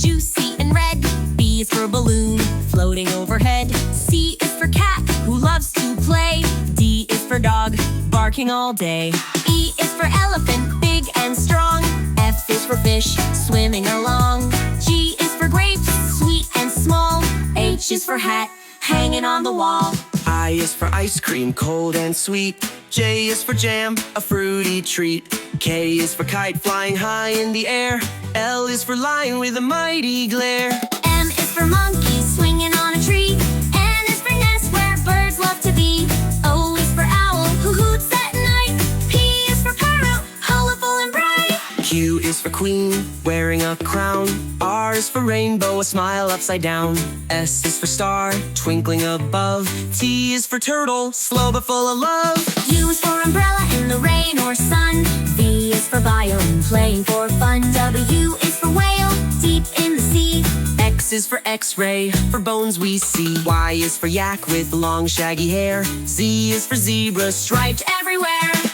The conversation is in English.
juicy and red. B is for balloon, floating overhead. C is for cat, who loves to play. D is for dog, barking all day. E is for elephant, big and strong. F is for fish, swimming along. G is for grapes, sweet and small. H is for hat, hanging on the wall. I is for ice cream, cold and sweet. J is for jam, a fruity treat. K is for kite, flying high in the air. L is for lion with a mighty glare. M is for monkey, swinging on a tree. N is for nest, where birds love to be. O is for owl, who hoots at night. P is for parrot, colorful and bright. Q is for queen, wearing a crown. R is for rainbow, a smile upside down. S is for star, twinkling above. T is for turtle, slow but full of love. U is for umbrella in the rain or sun. V is for violin, playing for fun. W is for whale, deep in the sea. X is for X-ray, for bones we see. Y is for yak with long shaggy hair. Z is for zebra, striped Everywhere.